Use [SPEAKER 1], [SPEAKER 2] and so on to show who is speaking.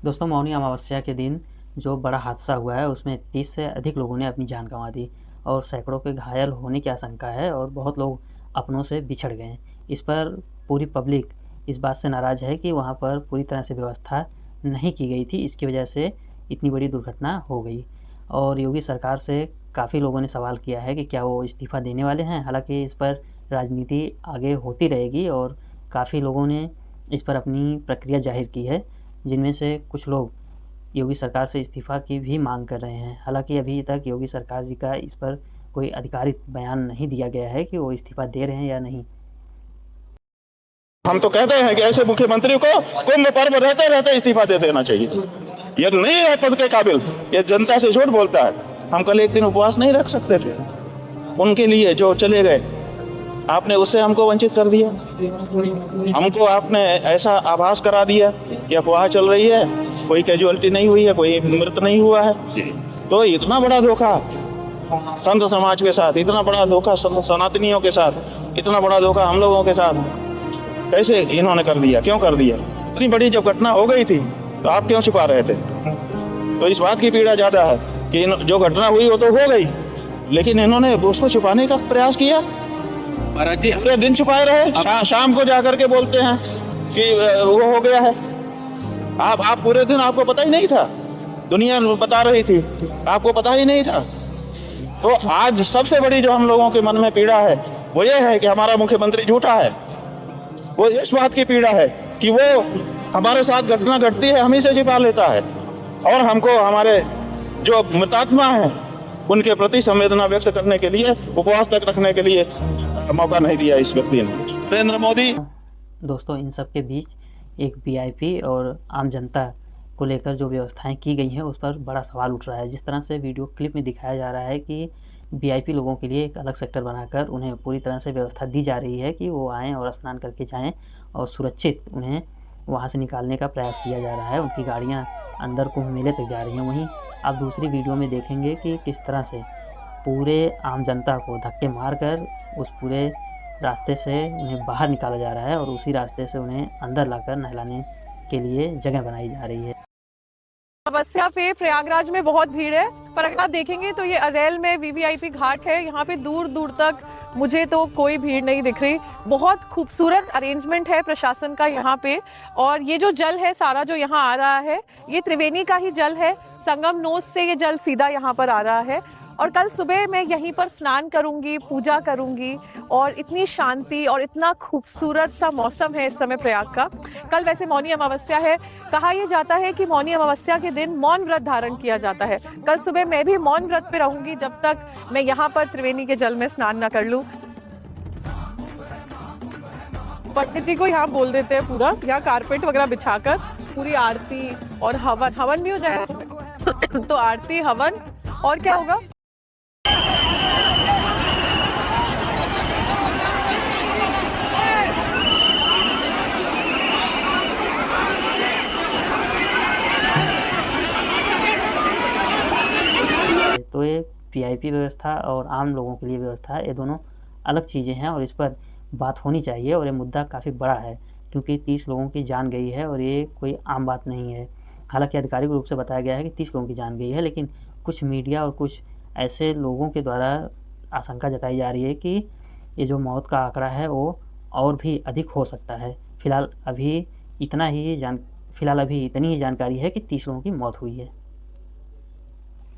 [SPEAKER 1] दोस्तों, मौनी अमावस्या के दिन जो बड़ा हादसा हुआ है उसमें 30 से अधिक लोगों ने अपनी जान गंवा दी और सैकड़ों के घायल होने की आशंका है और बहुत लोग अपनों से बिछड़ गए हैं। इस पर पूरी पब्लिक इस बात से नाराज़ है कि वहाँ पर पूरी तरह से व्यवस्था नहीं की गई थी, इसकी वजह से इतनी बड़ी दुर्घटना हो गई। और योगी सरकार से काफ़ी लोगों ने सवाल किया है कि क्या वो इस्तीफ़ा देने वाले हैं। हालांकि इस पर राजनीति आगे होती रहेगी और काफ़ी लोगों ने इस पर अपनी प्रक्रिया जाहिर की है, जिनमें से कुछ लोग योगी सरकार से इस्तीफ़ा की भी मांग कर रहे हैं। हालांकि अभी तक योगी सरकार जी का इस पर कोई आधिकारिक बयान नहीं दिया गया है कि वो इस्तीफ़ा दे रहे हैं या नहीं।
[SPEAKER 2] हम तो कहते हैं कि ऐसे मुख्यमंत्री को कुंभ पर्व रहते रहते इस्तीफा दे देना चाहिए। ये नहीं है पद के काबिल, ये जनता से झूठ बोलता है। हम कल एक दिन उपवास नहीं रख सकते थे उनके लिए जो चले गए, आपने उससे हमको वंचित कर दिया। हमको आपने ऐसा आभास करा दिया कि अफवाह चल रही है, कोई कैजुअलिटी नहीं हुई है, कोई मृत नहीं हुआ है। तो इतना बड़ा धोखा संत समाज के साथ, इतना बड़ा धोखा सनातनियों के साथ, इतना बड़ा धोखा हम लोगों के साथ कैसे इन्होंने कर दिया? क्यों कर दिया? इतनी बड़ी जब घटना हो गई थी तो आप क्यों छुपा रहे थे? तो इस बात की पीड़ा ज्यादा है कि जो घटना हुई वो तो हो गई, लेकिन इन्होंने उसको छुपाने का प्रयास किया। पूरे दिन छुपाए रहे, शाम को जाकर के बोलते हैं कि वो हो गया है। आप पूरे दिन आपको पता ही नहीं था, दुनिया बता रही थी, आपको पता ही नहीं था। तो आज सबसे बड़ी जो हम लोगों के मन में पीड़ा है वो ये है कि हमारा मुख्यमंत्री झूठा है। वो इस बात की पीड़ा है कि वो हमारे साथ घटना घटती है, हम ही से छिपा लेता है और हमको हमारे जो मृतात्मा हैं उनके प्रति संवेदना व्यक्त करने के लिए, उपवास तक रखने के लिए मौका नहीं दिया इस व्यक्ति ने। नरेंद्र मोदी।
[SPEAKER 1] दोस्तों, इन सब के बीच एक वीआईपी और आम जनता को लेकर जो व्यवस्थाएं की गई हैं उस पर बड़ा सवाल उठ रहा है। जिस तरह से वीडियो क्लिप में दिखाया जा रहा है कि वीआईपी लोगों के लिए एक अलग सेक्टर बनाकर उन्हें पूरी तरह से व्यवस्था दी जा रही है कि वो आएँ और स्नान करके जाएँ और सुरक्षित उन्हें वहाँ से निकालने का प्रयास किया जा रहा है। उनकी गाड़ियाँ अंदर कुंभ मेले तक जा रही हैं। वहीं आप दूसरी वीडियो में देखेंगे कि किस तरह से पूरे आम जनता को धक्के मारकर उस पूरे रास्ते से उन्हें बाहर निकाला जा रहा है और उसी रास्ते से उन्हें अंदर लाकर नहलाने के लिए जगह बनाई जा रही है।
[SPEAKER 3] अमावस्या पे प्रयागराज में बहुत भीड़ है, पर अगर आप देखेंगे तो ये अरेल में वीवीआईपी घाट है। यहाँ पे दूर दूर तक मुझे तो कोई भीड़ नहीं दिख रही। बहुत खूबसूरत अरेंजमेंट है प्रशासन का यहाँ पे। और ये जो जल है सारा जो यहाँ आ रहा है ये त्रिवेणी का ही जल है। संगम नोस से ये जल सीधा यहाँ पर आ रहा है और कल सुबह मैं यहीं पर स्नान करूंगी, पूजा करूंगी और इतनी शांति और इतना खूबसूरत सा मौसम है इस समय प्रयाग का। कल वैसे मौनी अमावस्या है। कहा यह जाता है कि मौनी अमावस्या के दिन मौन व्रत धारण किया जाता है। कल सुबह मैं भी मौन व्रत पे रहूंगी जब तक मैं यहाँ पर त्रिवेणी के जल में स्नान न कर लूं। पंडित जी को यहाँ बोल देते हैं, पूरा यहाँ कारपेट वगैरह बिछाकर पूरी आरती और हवन भी हो जाएगा। तो आरती, हवन और क्या होगा।
[SPEAKER 1] तो ये वीआईपी व्यवस्था और आम लोगों के लिए व्यवस्था, ये दोनों अलग चीज़ें हैं और इस पर बात होनी चाहिए। और ये मुद्दा काफ़ी बड़ा है क्योंकि 30 लोगों की जान गई है और ये कोई आम बात नहीं है। हालांकि आधिकारिक रूप से बताया गया है कि 30 लोगों की जान गई है, लेकिन कुछ मीडिया और कुछ ऐसे लोगों के द्वारा आशंका जताई जा रही है कि ये जो मौत का आंकड़ा है वो और भी अधिक हो सकता है। फिलहाल अभी इतनी ही जानकारी है कि 30 लोगों की मौत हुई है।